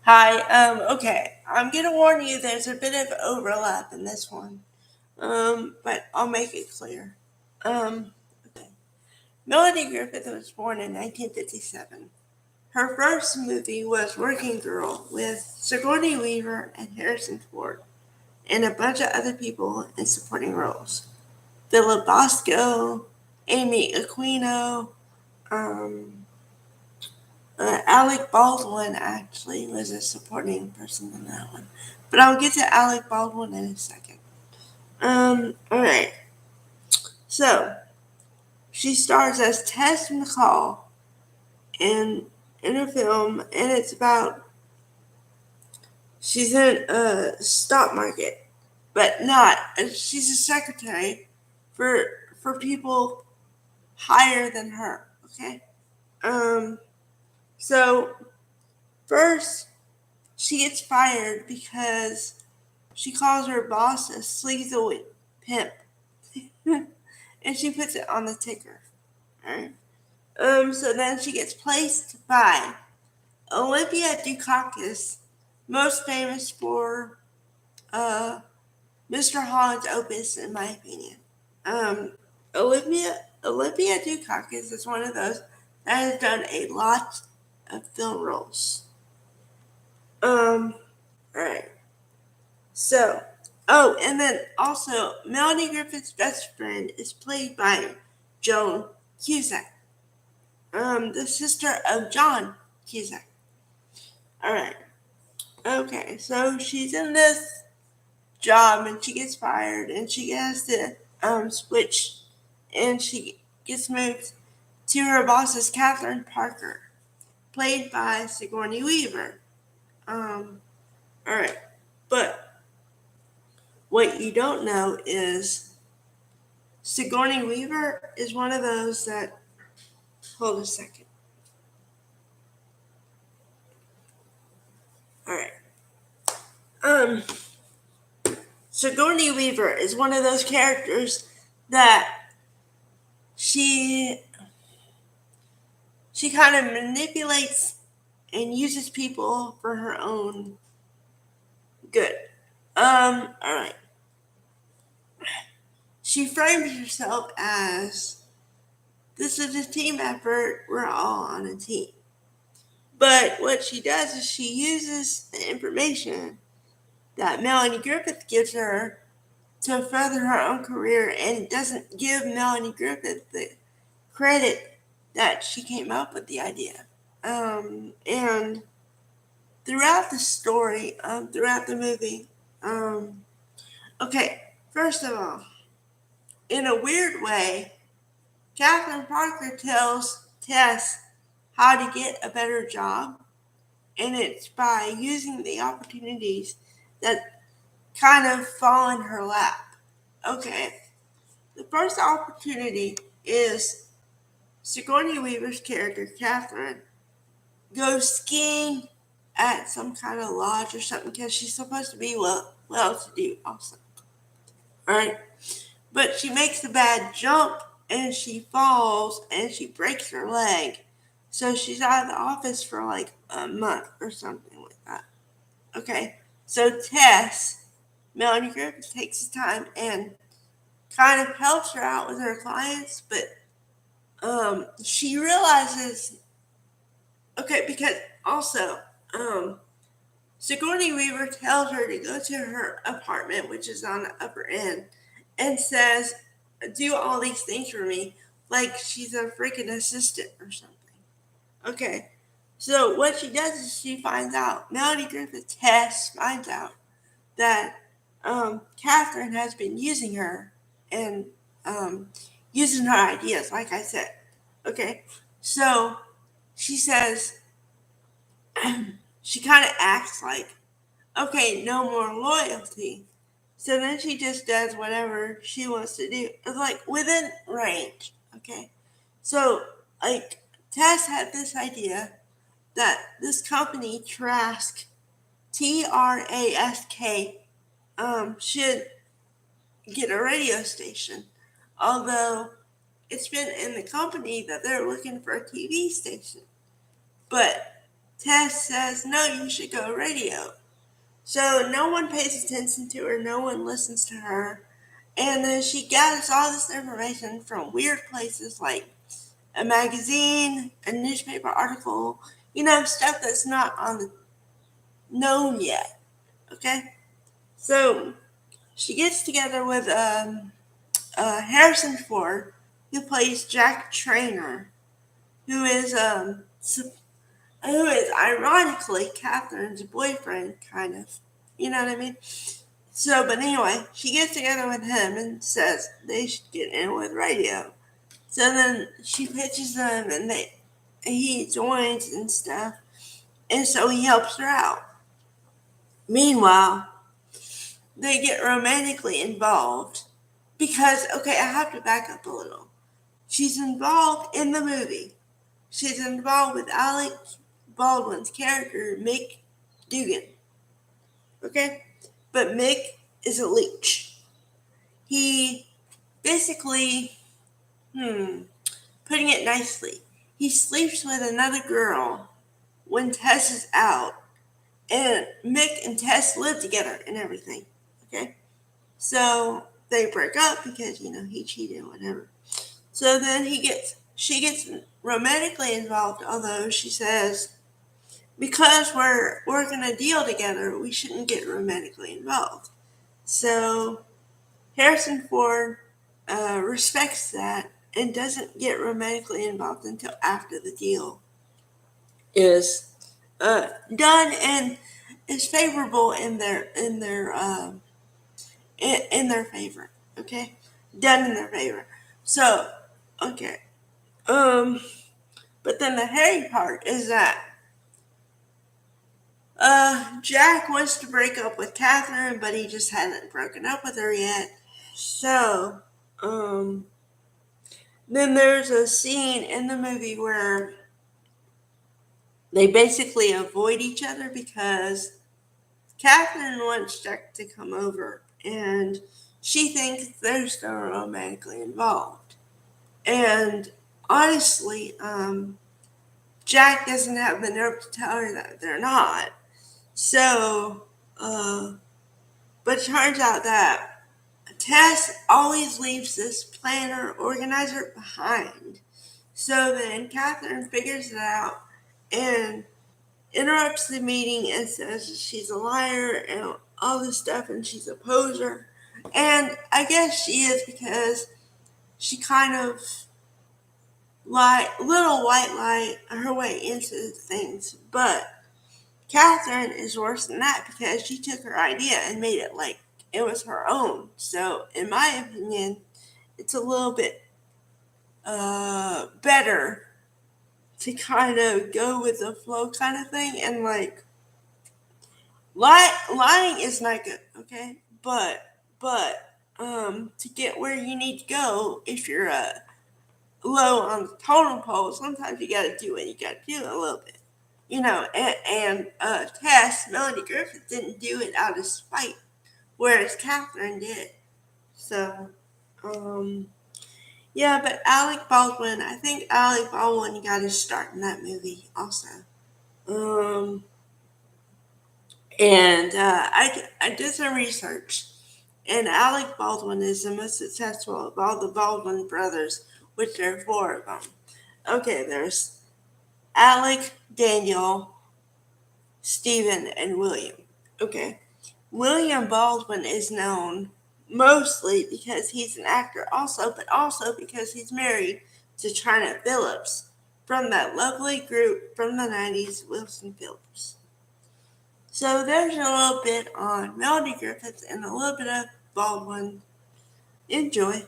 Hi, okay. I'm gonna warn you there's a bit of overlap in this one. But I'll make it clear. Okay. Melanie Griffith was born in 1957. Her first movie was Working Girl with Sigourney Weaver and Harrison Ford, and a bunch of other people in supporting roles. Philip Bosco, Amy Aquino, um, Alec Baldwin actually was a supporting person in that one. But I'll get to Alec Baldwin in a second. Alright. So, she stars as Tess McCall in, in a film, and it's about, she's in a stock market, but not, she's a secretary for, for people higher than her, okay? Um, so, first, she gets fired because she calls her boss a sleazy pimp. And she puts it on the ticker. Alright. So then she gets placed by Olivia Dukakis, most famous for uh, Mr. Holland's Opus, in my opinion. Um, Olivia Dukakis is one of those that has done a lot of film roles. Alright. So, oh, and then also, Melanie Griffith's best friend is played by Joan Cusack, the sister of John Cusack. All right. Okay, so she's in this job and she gets fired and she has to switch and she gets moved to her boss's Catherine Parker, played by Sigourney Weaver. All right, but what you don't know is Sigourney Weaver is one of those that. Hold a second. All right. Um, Sigourney Weaver is one of those characters that she she kind of manipulates and uses people for her own good. All right. She frames herself as this is a team effort. We're all on a team. But what she does is she uses the information that Melanie Griffith gives her to further her own career and doesn't give Melanie Griffith the credit that she came up with the idea. And throughout the story, throughout the movie, okay, first of all, in a weird way, Catherine Parker tells Tess how to get a better job, and it's by using the opportunities that kind of fall in her lap. Okay, the first opportunity is Sigourney Weaver's character, Catherine, goes skiing at some kind of lodge or something because she's supposed to be well to do also. Right? But she makes a bad jump and she falls and she breaks her leg. So she's out of the office for like a month or something like that. Okay. So Tess, Melanie Griffith, takes the time and kind of helps her out with her clients, but she realizes, okay, because also, Sigourney Weaver tells her to go to her apartment, which is on the upper end, and says, do all these things for me, like she's a freaking assistant or something. Okay, so what she does is she finds out, Melanie Griffith Tess finds out that Catherine has been using her and using her ideas, like I said. Okay, so she says, she kind of acts like, okay, no more loyalty. So then she just does whatever she wants to do. It's like within range. Okay. So, like, Tess had this idea that this company, Trask, should get a radio station. Although it's been in the company that they're looking for a TV station. But Tess says, no, you should go radio. So no one pays attention to her, no one listens to her. And then she gathers all this information from weird places like a magazine, a newspaper article, stuff that's not on the known yet. Okay? So she gets together with Harrison Ford, who plays Jack Trainer, who is who is ironically Catherine's boyfriend, kind of. You know what I mean? So, but anyway, she gets together with him and says they should get in with radio. So then she pitches them, and he joins and stuff, and so he helps her out. Meanwhile, they get romantically involved because, okay, I have to back up a little. She's involved in the movie. She's involved with Alec Baldwin's character, Mick Dugan. Okay? But Mick is a leech. He basically, putting it nicely, he sleeps with another girl when Tess is out. And Mick and Tess live together and everything. Okay? So they break up because, he cheated, whatever. So then she gets romantically involved, although she says, because we're working a deal together, we shouldn't get romantically involved. So Harrison Ford respects that and doesn't get romantically involved until after the deal is done and is favorable in their favor. Okay, done in their favor. So okay, but then the hairy part is that Jack wants to break up with Catherine, but he just hasn't broken up with her yet. So, then there's a scene in the movie where they basically avoid each other because Catherine wants Jack to come over, and she thinks they're still romantically involved. And honestly, Jack doesn't have the nerve to tell her that they're not. So, but it turns out that Tess always leaves this planner organizer behind. So then Catherine figures it out and interrupts the meeting and says she's a liar and all this stuff and she's a poser. And I guess she is because she kind of little white lie her way into things. But Catherine is worse than that because she took her idea and made it like it was her own. So in my opinion, it's a little bit better to kind of go with the flow kind of thing, and like lying is not good, okay? But to get where you need to go, if you're low on the totem pole, sometimes you gotta do what you gotta do a little bit. And Tess, Melanie Griffith, didn't do it out of spite, whereas Catherine did. So, yeah, but I think Alec Baldwin got his start in that movie also. And I did some research, and Alec Baldwin is the most successful of all the Baldwin brothers, which there are four of them. Okay, there's Alec, Daniel, Stephen, and William. Okay. William Baldwin is known mostly because he's an actor also, but also because he's married to China Phillips from that lovely group from the 90s, Wilson Phillips. So there's a little bit on Melanie Griffith and a little bit of Baldwin. Enjoy.